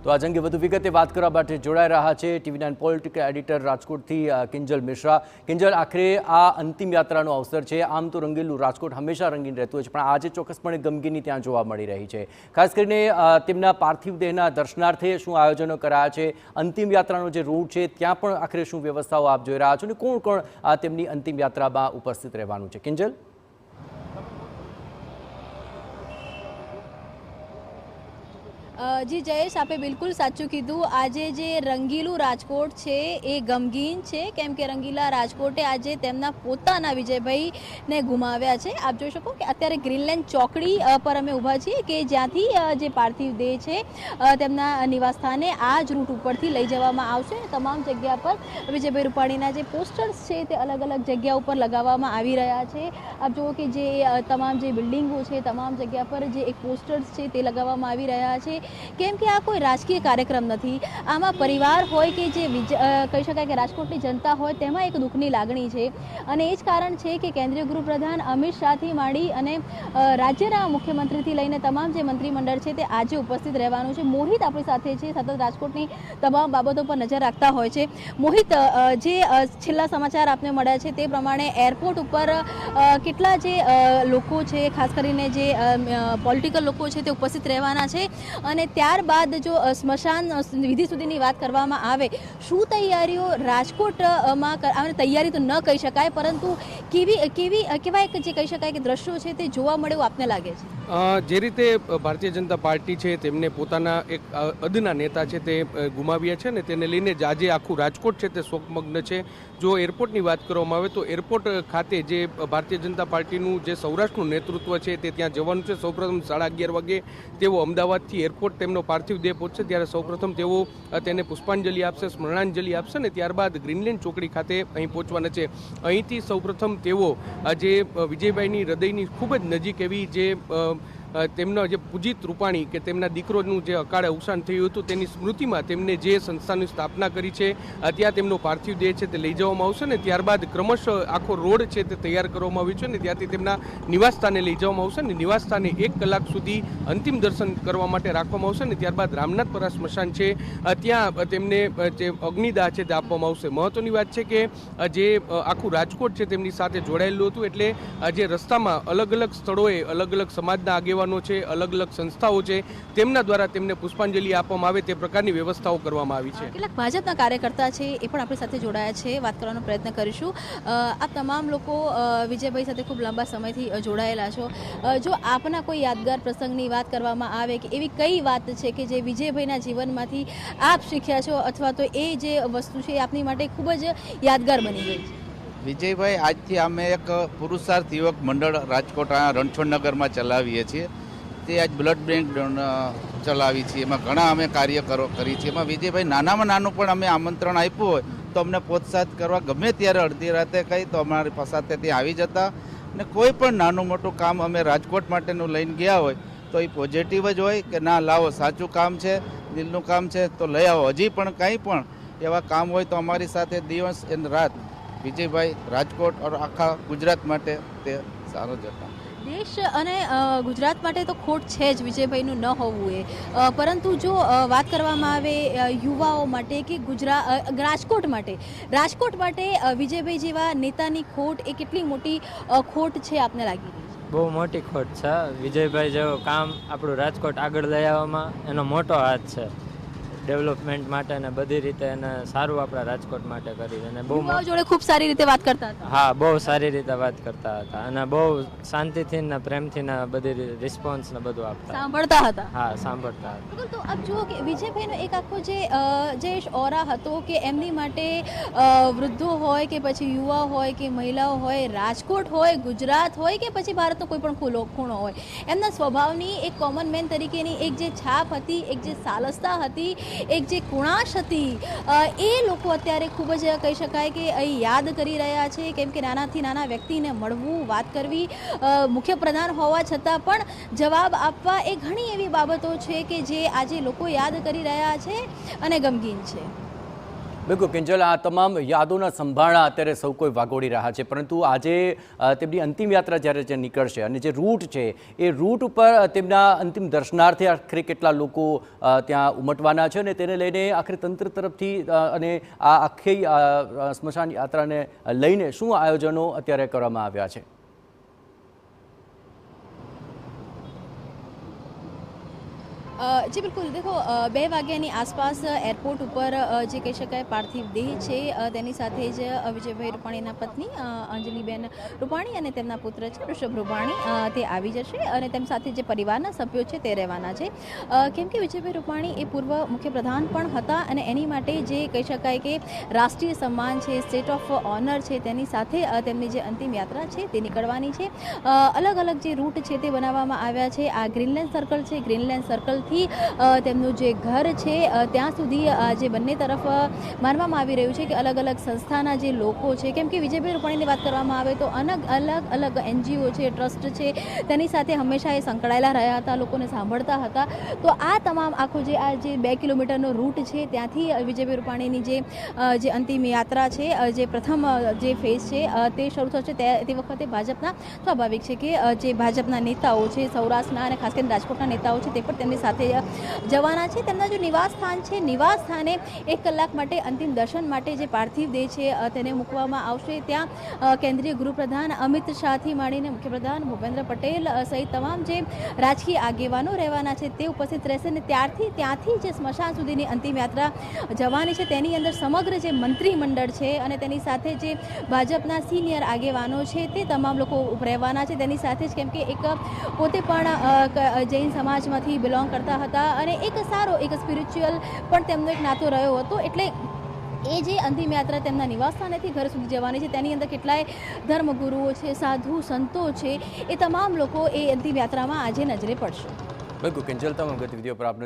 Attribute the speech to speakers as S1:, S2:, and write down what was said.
S1: તો આ અંગે વધુ વિગતે વાત કરવા માટે જોડાઈ રહ્યા છે TV9 પોલિટિકલ એડિટર રાજકોટથી કિંજલ મિશ્રા. કિંજલ, આખરે આ અંતિમ યાત્રાનો અવસર છે. આમ તો રંગીલું રાજકોટ હંમેશા રંગીન રહેતું હોય છે, પણ આજે ચોક્કસપણે ગમગીની ત્યાં જોવા મળી રહી છે. ખાસ કરીને તેમના પાર્થિવ દેહના દર્શનાર્થે શું આયોજનો કરાયા છે, અંતિમ યાત્રાનો જે રૂટ છે ત્યાં પણ આખરે શું વ્યવસ્થાઓ આપ જોઈ રહ્યા છો અને કોણ કોણ તેમની અંતિમ યાત્રામાં ઉપસ્થિત રહેવાનું છે? કિંજલ.
S2: જી જયેશ, આપે બિલકુલ સાચું કીધું. આજે જે રંગીલું રાજકોટ છે એ ગમગીન છે, કેમ કે રંગીલા રાજકોટે આજે તેમના પોતાના વિજયભાઈને ગુમાવ્યા છે. આપ જોઈ શકો કે અત્યારે ગ્રીનલેન્ડ ચોકડી પર અમે ઊભા છીએ કે જ્યાંથી જે પાર્થિવ દેહ છે તેમના નિવાસસ્થાને આ જ રૂટ ઉપરથી લઈ જવામાં આવશે. તમામ જગ્યા પર વિજયભાઈ રૂપાણીના જે પોસ્ટર્સ છે તે અલગ અલગ જગ્યા ઉપર લગાવવામાં આવી રહ્યા છે. આપ જુઓ કે જે તમામ જે બિલ્ડિંગો છે તમામ જગ્યા પર જે એક પોસ્ટર્સ છે તે લગાવવામાં આવી રહ્યા છે, કેમ કે આ કોઈ રાજકીય કાર્યક્રમ નથી. આમાં પરિવાર હોય કે જે કહી શકાય કે રાજકોટની જનતા હોય તેમાં એક દુઃખની લાગણી છે. અને એ જ કારણ છે કે કેન્દ્રીય ગૃહપ્રધાન અમિત શાહથી માંડી અને રાજ્યના મુખ્યમંત્રીથી લઈને તમામ જે મંત્રીમંડળ છે તે આજે ઉપસ્થિત રહેવાનું છે. મોહિત આપણી સાથે છે, સતત રાજકોટની તમામ બાબતો પર નજર રાખતા હોય છે. મોહિત, જે છેલ્લા સમાચાર આપને મળ્યા છે તે પ્રમાણે એરપોર્ટ ઉપર કેટલા જે લોકો છે, ખાસ કરીને જે પોલિટિકલ લોકો છે તે ઉપસ્થિત રહેવાના છે, અને ત્યારબાદ જો સ્મશાન વિધિ સુધીની વાત કરવામાં આવે, શું તૈયારીઓ રાજકોટમાં તૈયારી તો ન કહી શકાય, પરંતુ કેવા એક જે કહી શકાય કે દ્રશ્યો છે તે જોવા મળે એવું આપને લાગે છે?
S3: જે રીતે ભારતીય જનતા પાર્ટી છે તેમને પોતાના એક અદના નેતા છે તે ગુમાવ્યા છે ને તેને લઈને જ આજે આખું રાજકોટ છે તે શોકમગ્ન છે. જો એરપોર્ટની વાત કરવામાં આવે તો એરપોર્ટ ખાતે જે ભારતીય જનતા પાર્ટીનું જે સૌરાષ્ટ્રનું નેતૃત્વ છે તે ત્યાં જવાનું છે. સૌપ્રથમ 11:30 વાગે તેઓ અમદાવાદથી એરપોર્ટ તેમનો પાર્થિવ દેહ પહોંચશે, ત્યારે સૌપ્રથમ તેઓ તેને પુષ્પાંજલિ આપશે, સ્મરણાંજલિ આપશે ને ત્યારબાદ ગ્રીનલેન્ડ ચોકડી ખાતે અહીં પહોંચવાના છે. અહીંથી સૌપ્રથમ તેઓ જે વિજયભાઈની હૃદયની ખૂબ જ નજીક એવી જે તેમના જે પૂજિત રૂપાણી કે તેમના દીકરોનું જે અકાળે અવસાન થયું હતું તેની સ્મૃતિમાં તેમને જે સંસ્થાની સ્થાપના કરી છે ત્યાં તેમનો પાર્થિવ દેહ છે તે લઈ જવામાં આવશે ને ત્યારબાદ ક્રમશઃ આખો રોડ છે તે તૈયાર કરવામાં આવ્યો છે ને ત્યાંથી તેમના નિવાસસ્થાને લઈ જવામાં આવશે ને નિવાસસ્થાને 1 કલાક સુધી અંતિમ દર્શન કરવા માટે રાખવામાં આવશે ને ત્યારબાદ રામનાથપરા સ્મશાન છે ત્યાં તેમને જે અગ્નિદાહ છે તે આપવામાં આવશે. મહત્વની વાત છે કે જે આખું રાજકોટ છે તેમની સાથે જોડાયેલું હતું, એટલે જે રસ્તામાં અલગ અલગ સ્થળોએ અલગ અલગ સમાજના આગેવાનો છે, અલગ અલગ સંસ્થાઓ છે, તેમના દ્વારા તેમને પુષ્પાંજલિ આપવામાં આવે તે પ્રકારની વ્યવસ્થાઓ કરવામાં આવી છે.
S2: કેટલાક ભાજપના કાર્યકર્તા છે એ પણ આપણી સાથે જોડાયા છે, વાત કરવાનો પ્રયત્ન કરીશું. આ તમામ લોકો વિજયભાઈ સાથે ખૂબ લાંબા સમયથી જોડાયેલા છો. જો આપના કોઈ યાદગાર પ્રસંગની વાત કરવામાં આવે કે એવી કઈ વાત છે કે જે વિજયભાઈના જીવનમાંથી આપ શીખ્યા છો, અથવા તો એ જે વસ્તુ છે એ આપની માટે ખૂબ જ યાદગાર બની ગઈ છે?
S4: વિજયભાઈ, આજથી અમે એક પુરુષાર્થ યુવક મંડળ રાજકોટ રણછોડનગરમાં ચલાવીએ છીએ. તે આજ બ્લડ બેંક ચલાવી છીએ. એમાં ઘણા અમે કાર્ય કરી છીએ. એમાં વિજયભાઈ નાનામાં નાનું પણ અમે આમંત્રણ આપ્યું હોય તો અમને પ્રોત્સાહિત કરવા ગમે ત્યારે અડધી રાતે કહી તો અમારી સાથે ત્યાં આવી જતા. અને કોઈ પણ નાનું મોટું કામ અમે રાજકોટ માટેનું લઈને ગયા હોય તો એ પોઝિટિવ જ હોય કે ના લાવો, સાચું કામ છે, દિલનું કામ છે તો લઈ આવો. હજી પણ કંઈ પણ એવા કામ હોય તો અમારી સાથે દિવસ અને રાત વિજયભાઈ રાજકોટ और આખા ગુજરાત માટે તે સારો જ હતા.
S2: દેશ અને ગુજરાત માટે તો ખોટ છે જ વિજયભાઈનું ન હોવું એ, પરંતુ જો વાત કરવામાં આવે યુવાઓ માટે કે રાજકોટ માટે વિજયભાઈ જેવા નેતાની ખોટ એ કેટલી મોટી ખોટ છે આપને લાગી રહી છે?
S5: બહુ મોટી ખોટ છે. વિજયભાઈ જેવું કામ આપણું રાજકોટ આગળ લઈ આવવામાં એનો મોટો હાથ છે. ડેવલપમેન્ટ માટે અને બધી રીતે એને સારું આપણા રાજકોટ માટે કરી અને બહુ
S2: જોડે ખૂબ સારી રીતે વાત કરતા હતા.
S5: હા, બહુ સારી રીતે વાત કરતા હતા અને બહુ શાંતિથી ને પ્રેમથી ને બધી રિસ્પોન્સ ને બધું આપતા,
S2: સાંભળતા હતા.
S5: હા, સાંભળતા હતા.
S2: તો આપ જુઓ કે વિજયભાઈનો એક આખો જે ઓરા હતો કે એમની માટે વૃદ્ધો હોય કે પછી યુવા હોય કે મહિલાઓ હોય, રાજકોટ હોય, ગુજરાત હોય કે પછી ભારતનો કોઈ પણ ખૂણો હોય, એમના સ્વભાવની એક કોમન મેન તરીકેની એક જે છાપ હતી, એક જે સાલસતા હતી, એક જે કુણાશ હતી, એ લોકો અત્યારે ખૂબ જ કહી શકાય કે અહીં યાદ કરી રહ્યા છે. કેમ કે નાનાથી નાના વ્યક્તિને મળવું, વાત કરવી, મુખ્યપ્રધાન હોવા છતાં પણ જવાબ આપવા, એ ઘણી એવી બાબતો છે કે જે આજે લોકો યાદ કરી રહ્યા છે અને ગમગીન છે.
S1: બિલકુલ કિંજલ, આ તમામ યાદોના સંભાળા અત્યારે સૌ કોઈ વાગોળી રહ્યા છે, પરંતુ આજે તેમની અંતિમ યાત્રા જ્યારે જે નીકળશે અને જે રૂટ છે એ રૂટ ઉપર તેમના અંતિમ દર્શનાર્થે આખરે કેટલા લોકો ત્યાં ઉમટવાના છે અને તેને લઈને આખરે તંત્ર તરફથી અને આ આખી સ્મશાન યાત્રાને લઈને શું આયોજનો અત્યારે કરવામાં આવ્યા છે?
S2: જી બિલકુલ, દેખો 2 વાગ્યાની આસપાસ એરપોર્ટ ઉપર જે કહી શકાય પાર્થિવ દેહ છે તેની સાથે જ વિજયભાઈ રૂપાણીના પત્ની અંજલિબેન રૂપાણી અને તેમના પુત્ર છે ઋષભ રૂપાણી તે આવી જશે અને તેમ સાથે જે પરિવારના સભ્યો છે તે રહેવાના છે, કેમ કે વિજયભાઈ રૂપાણી એ પૂર્વ મુખ્યપ્રધાન પણ હતા અને એની માટે જે કહી શકાય કે રાષ્ટ્રીય સન્માન છે, સ્ટેટ ઓફ ઓનર છે, તેની સાથે તેમની જે અંતિમ યાત્રા છે તે નીકળવાની છે. અલગ અલગ જે રૂટ છે તે બનાવવામાં આવ્યા છે. આ ગ્રીનલેન્ડ સર્કલ છે, ગ્રીનલેન્ડ સર્કલથી તેમનું જે ઘર છે ત્યાં સુધી જે બંને તરફ માનવામાં આવી રહ્યું છે કે અલગ અલગ સંસ્થાના જે લોકો છે, કેમ કે વિજયભાઈ રૂપાણીની વાત કરવામાં આવે તો અલગ અલગ NGO છે, ટ્રસ્ટ છે, તેની સાથે હંમેશા એ સંકળાયેલા રહ્યા હતા, લોકોને સાંભળતા હતા. તો આ તમામ આખો જે 2 કિલોમીટરનો રૂટ છે ત્યાંથી વિજયભાઈ રૂપાણીની જે અંતિમ યાત્રા છે, જે પ્રથમ જે ફેઝ છે તે શરૂ થશે. તે વખતે ભાજપના સ્વાભાવિક છે કે જે ભાજપના નેતાઓ છે, સૌરાષ્ટ્રના અને ખાસ કરીને રાજકોટના નેતાઓ છે તે પણ તેમની સાથે જવાના છે. તેમના જે નિવાસ સ્થાન છે, નિવાસ સ્થાને 1 કલાક માટે અંતિમ દર્શન માટે જે પાર્થિવ દેહ છે તેને મૂકવામાં આવશે. ત્યાં કેન્દ્રીય ગૃહપ્રધાન અમિત શાહથી માંડીને મુખ્યપ્રધાન ભૂપેન્દ્ર પટેલ સહિત તમામ જે રાજકીય આગેવાનો રહેવાના છે તે ઉપસ્થિત રહેશે અને ત્યાંથી જે સ્મશાન સુધીની અંતિમ યાત્રા જવાની છે તેની અંદર સમગ્ર જે મંત્રીમંડળ છે અને તેની સાથે જે ભાજપના સિનિયર આગેવાનો છે તે તમામ લોકો રહેવાના છે. તેની સાથે જ કેમ કે એક પોતે પણ જૈન સમાજમાંથી બિલોંગ કરતા હતા અને એક સ્પિરિચ્યુઅલ પણ તેમનો એક નાતો રહ્યો હતો, એટલે એ જે અંતિમ યાત્રા તેમના નિવાસ સ્થાનેથી ઘર સુધી જવાની છે તેની અંદર કેટલાય ધર્મગુરુઓ છે, સાધુ સંતો છે, એ તમામ લોકો એ અંતિમ યાત્રામાં આજે નજરે પડશે.
S1: બિલકુલ કિંજલ, તમામ ગતિવિધિઓ પર આપ નજર